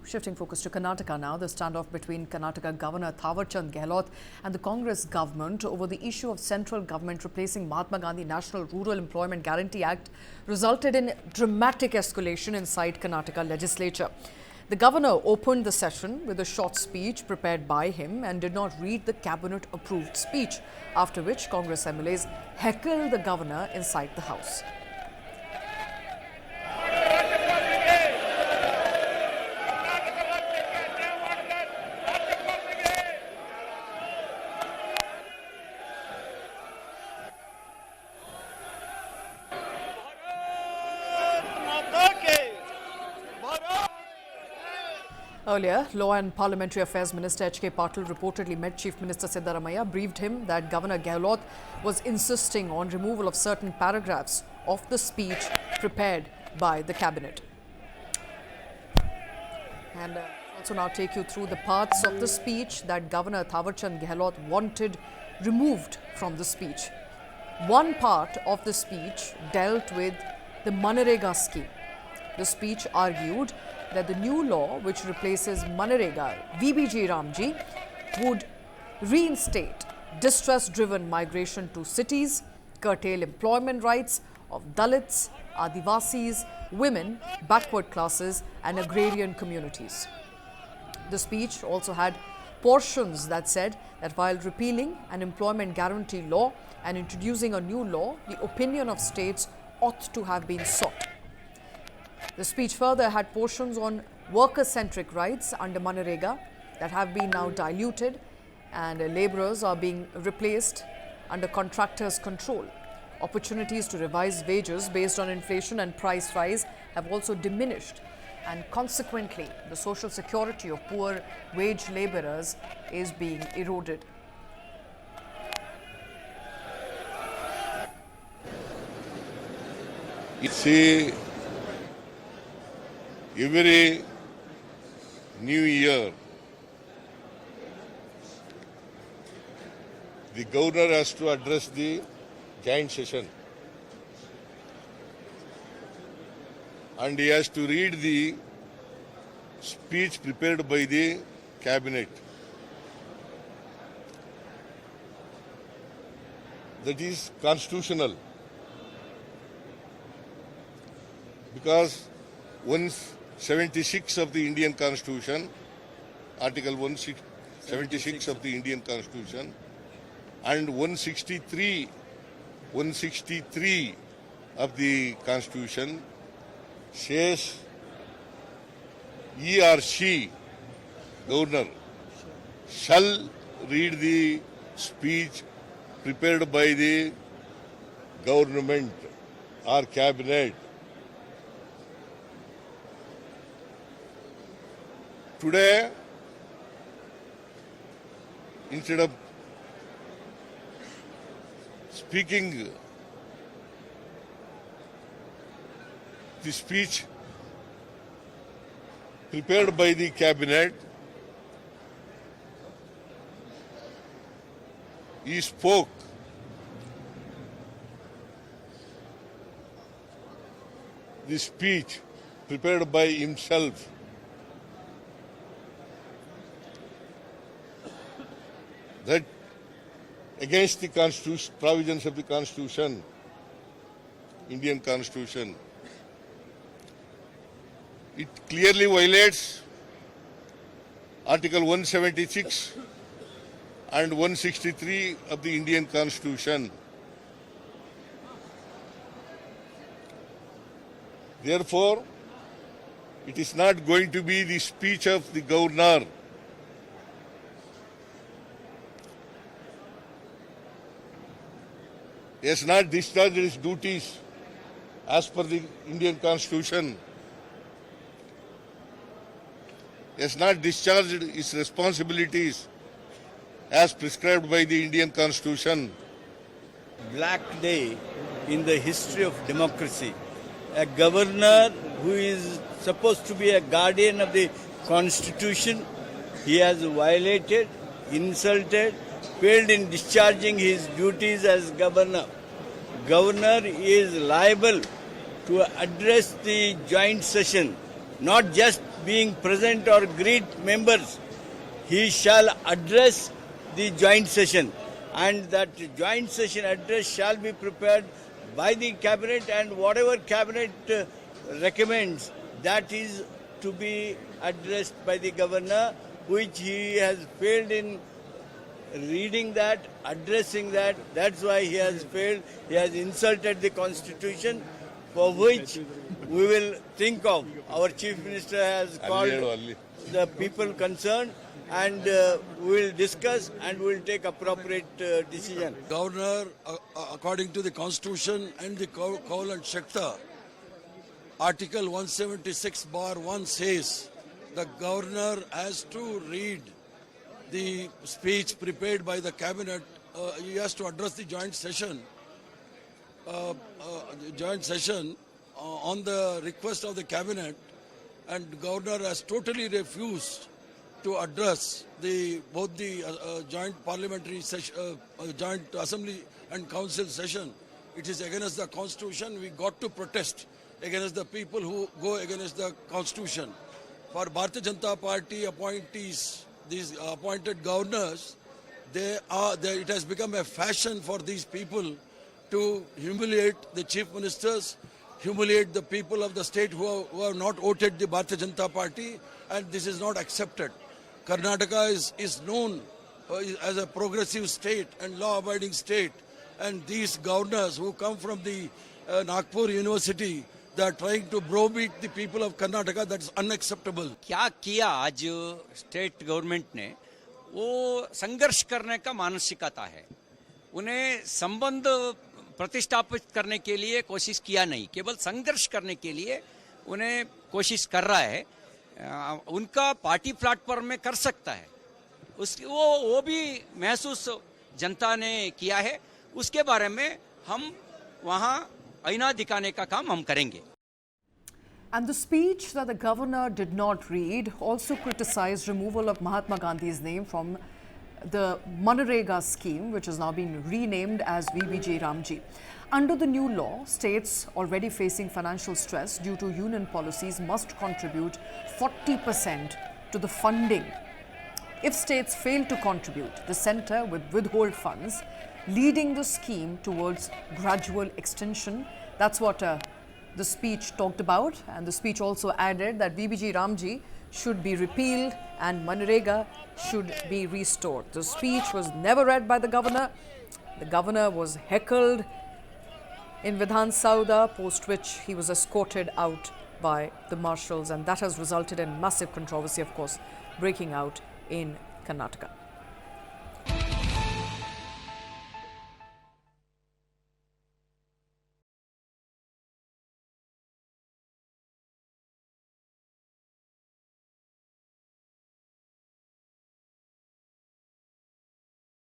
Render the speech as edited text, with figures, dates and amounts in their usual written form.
Shifting focus to Karnataka now, the standoff between Karnataka Governor Thawarchand Gehlot and the Congress government over the issue of central government replacing Mahatma Gandhi National Rural Employment Guarantee Act resulted in dramatic escalation inside Karnataka legislature. The governor opened the session with a short speech prepared by him and did not read the cabinet-approved speech, after which Congress MLAs heckled the governor inside the house. Earlier, Law and Parliamentary Affairs Minister H.K. Patil reportedly met Chief Minister Siddaramaiah, briefed him that Governor Gehlot was insisting on removal of certain paragraphs of the speech prepared by the cabinet. And also now take you through the parts of the speech that Governor Thawarchand Gehlot wanted removed from the speech. One part of the speech dealt with the Manrega scheme. The speech argued that the new law which replaces Manrega, VBG Ramji, would reinstate distress-driven migration to cities, curtail employment rights of Dalits, Adivasis, women, backward classes and agrarian communities. The speech also had portions that said that while repealing an employment guarantee law and introducing a new law, the opinion of states ought to have been sought. The speech further had portions on worker-centric rights under Manrega that have been now diluted, and labourers are being replaced under contractors' control. Opportunities to revise wages based on inflation and price rise have also diminished, and consequently the social security of poor wage labourers is being eroded. See, every new year, the governor has to address the joint session and he has to read the speech prepared by the cabinet. That is constitutional, because 176 of the Indian Constitution, Article 176 of the Indian Constitution and 163 of the Constitution says he or she, governor, shall read the speech prepared by the government or cabinet. Today, instead of speaking the speech prepared by the cabinet, he spoke the speech prepared by himself. That against the Constitution, provisions of the Constitution, Indian Constitution. It clearly violates Article 176 and 163 of the Indian Constitution. Therefore, it is not going to be the speech of the governor. He has not discharged his duties as per the Indian Constitution. He has not discharged his responsibilities as prescribed by the Indian Constitution. Black day in the history of democracy. A governor who is supposed to be a guardian of the Constitution, he has violated, insulted, failed in discharging his duties as governor. Governor is liable to address the joint session not just being present or greet members. He shall address the joint session, and that joint session address shall be prepared by the cabinet, and whatever cabinet recommends, that is to be addressed by the governor, which he has failed in reading that, addressing that. That's why he has failed. He has insulted the constitution, for which we will think of. Our chief minister has called the people concerned, and we will discuss and we will take appropriate decision. Governor, according to the Constitution and the Kaul and Shakta, Article 176(1) says the governor has to read the speech prepared by the cabinet. He has to address the joint session. On the request of the cabinet, and the governor has totally refused to address both the joint parliamentary session, joint assembly and council session. It is against the constitution. We got to protest against the people who go against the constitution. For Bharatiya Janata Party appointees, these appointed governors, it has become a fashion for these people to humiliate the chief ministers, humiliate the people of the state who have not voted the Bharatiya Janata Party, and this is not accepted. Karnataka is known as a progressive state and law-abiding state, and these governors who come from the Nagpur University, they are trying to browbeat the people of Karnataka. That is unacceptable. क्या किया आज state government ने, वो संघर्ष करने का मानसिकता है. उन्हें संबंध प्रतिष्ठापित करने के लिए कोशिश किया नहीं, केवल संघर्ष करने के लिए उन्हें कोशिश कर रहा है. उनका पार्टी प्लेटफॉर्म में कर सकता है, वो भी महसूस जनता ने किया है. उसके बारे में हम वहां आईना दिखाने का काम हम करेंगे. And the speech that the governor did not read also criticized removal of Mahatma Gandhi's name from the Manrega scheme, which has now been renamed as VBG Ramji. Under the new law, states already facing financial stress due to union policies must contribute 40% to the funding. If states fail to contribute, the centre will withhold funds, leading the scheme towards gradual extension. That's what the speech talked about, and the speech also added that VBG Ramji should be repealed and Manrega should be restored. The speech was never read by the governor. The governor was heckled in Vidhan Sauda, post which he was escorted out by the marshals, and that has resulted in massive controversy, of course, breaking out in Karnataka.